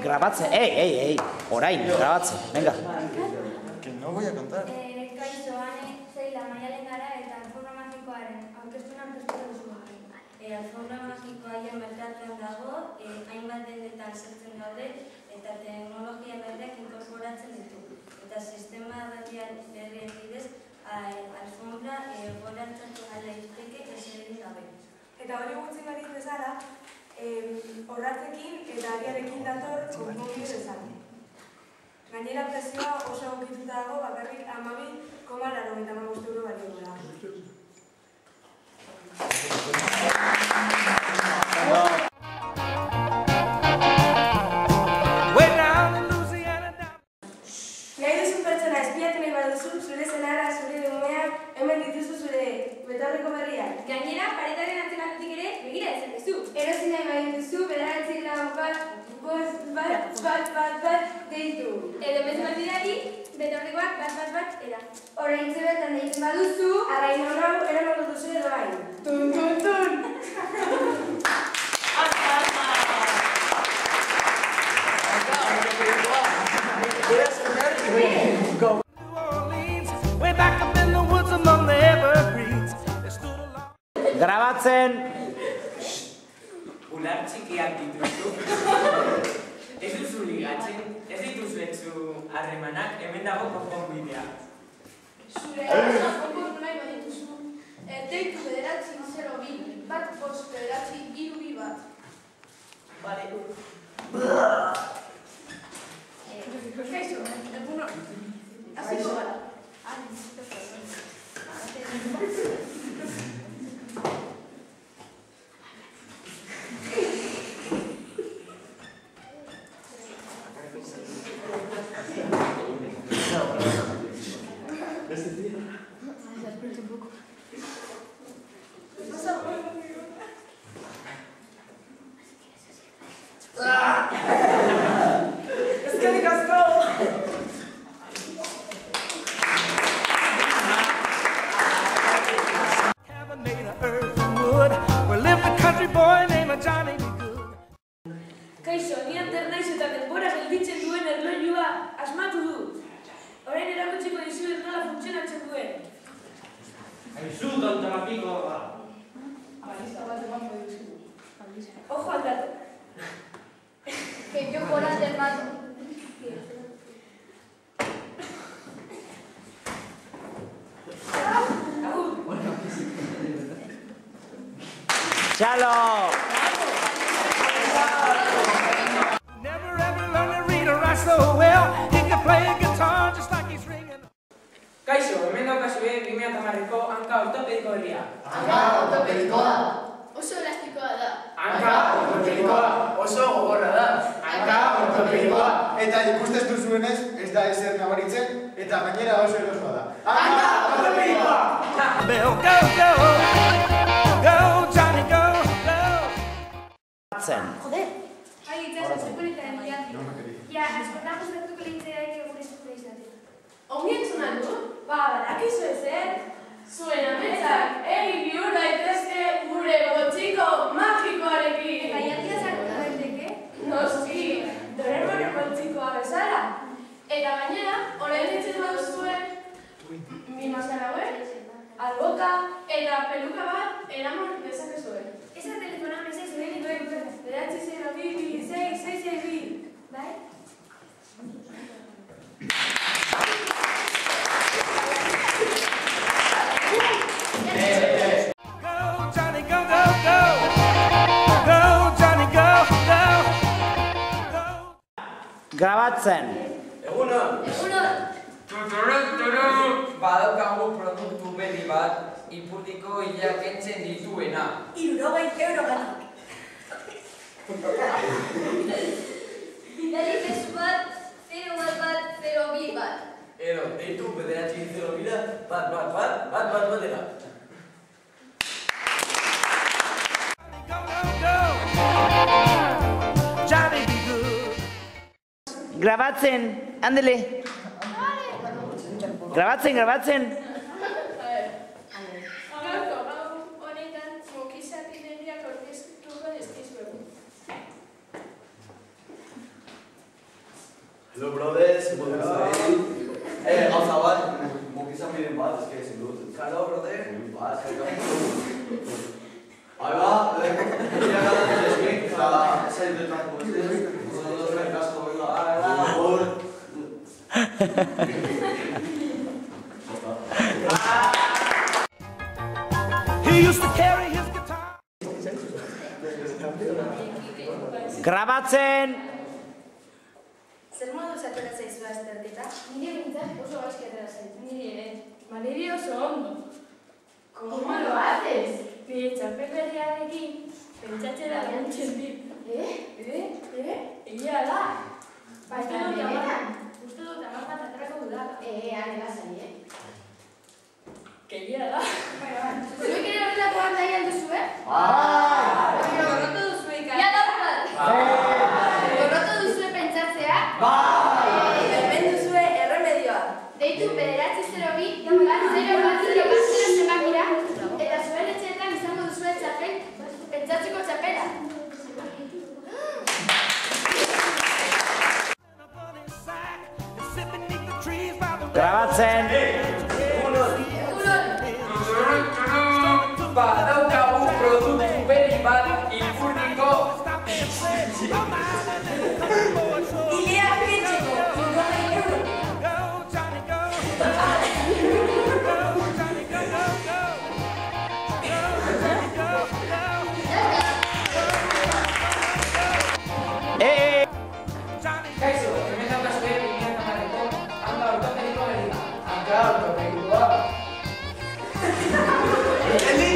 Grabatzen, orain, grabatzen, venga. Que no voy a contar. Kaixo, ane, zeila, maialen gara eta alfombra magikoaren aurkeztuna aurkeztuko duzu. Alfombra magikoa haien merkatuan dago, hainbat dendetan sartzen daude eta teknologia berriak inkorporatzen ditu. Eta sistema berrien bidez, alfombra gorantzatu ala izteke esedin gabe. Eta hori gutxi garit bezala, horratzekin eta ariarekin dator konponbide bezala. Gainera prezioa oso egokituta dago bakarrik 12,95 euro balio dela. Nahi duzun pertsona espiatu nahi baduzu, zure senarra, zure umea, hemen dituzu zure betorreko berriak. Gainera, paretaren atzenatik ere begira ezen duzu. Erosi nahi baino duzu, 9-4-5-1-5-1 deitu. Edo bez partidari, betorrekoak bat era. Orain zebetan egiten baduzu, arrain hau eramango duzu edo hain. Tun! Grabatzen! Ular txikiak dituzu. Ez duzu ligatzen, ez dituzu etzu harremanak, hemen dago konponbidea. Zure arazoak konpondu nahi badituzu, deitu 9-0-2 bat 5-9-3-2 bat. Bale. Kaixo, eguno, hasiko gara. Kaixo, ni anter naiz eta denbora gelditzen duen erloilua asmatu dut. Orain erakutsiko dizuet nola funtzionatzen duen. Aizu, tontorapiko! Balista bat emango duzu. Ojo aldatu. Que yo gora del mato. Txalo! Kaixo, hemen daukazue 2010ko hanka ortopediko berria. Hanka ortopedikoa. Oso elastikoa da. Hanka ortopedikoa oso gogorra da. Hanka ortopedikoa. Eta ikustez duzuenez, ez da ezer nabaritzen, eta gainera oso erosoa da. Hanka ortopedikoa! Joder, hai itxaso sekulita emiak. Ja, askotan gustatuko litzaidak gure zure izatea. Ongi entzuna du? Badakizu ezer. Zuen ametsak egin bihur daitezke gure botxiko magikoarekin. Eta jatia sartu daiteke? Noski, Doraemonen botxikoa bezala. Eta gainera, orain ditzen baduzue, mi maskara hauek, alboka eta peluka bat eraman dezakezue. Esa telefona mesez zuen dituen guztaz. 9-0-2-6-6-6-2. Bai? Grabatzen! Egunon! Egunon! Badaukagu produktu berri bat, ipurdiko hilak entzen dituena. 60 euro ganak. Bidali mezu bat, 0-1-0-2 bat. Edo, deitu 9-0-2 bat. Grabatzen! Andele! Grabatzen! Gaurko honetan mokizapideriak orkestuko dizkizuegu. Hello, brothers. Gauza bat, mokizan biren bat, eske ezin dut. Hello, brother. Bat, ahí va, ya ganatzen eski, eta zain duetan guztiz. Nosotros ven kasko, venga, por... He used to carry his guitar. Grabatzen! Zer moduz atera zaizu azterketa? Nire bintzak oso gaizki atera zait. Nire Maniri oso ondo. ¿Cómo lo haces? Nire txapeleriarekin pentsatzera gantxen dit. Egia da. Uste dut amar bat aterako dudala. Hane lasai, Egia da. Zuek ere horrelako nahi alduzu, Gorrotu duzu ikan. Ja, daukat! Gorrotu duzue pentsatzea? Hemen duzue erremedioa. Deitu 902-010-0 zenbakira eta zuen etxeetan izango duzue txapel, pentsatzeko txapela. Grabatzen! Badaukagu produktu berri bat ipurniko. Ilea pintzeko. Kaixo, hemen daukazue 2010ko hanka ortopediko berri bat. Hanka ortopedikoa. Eli!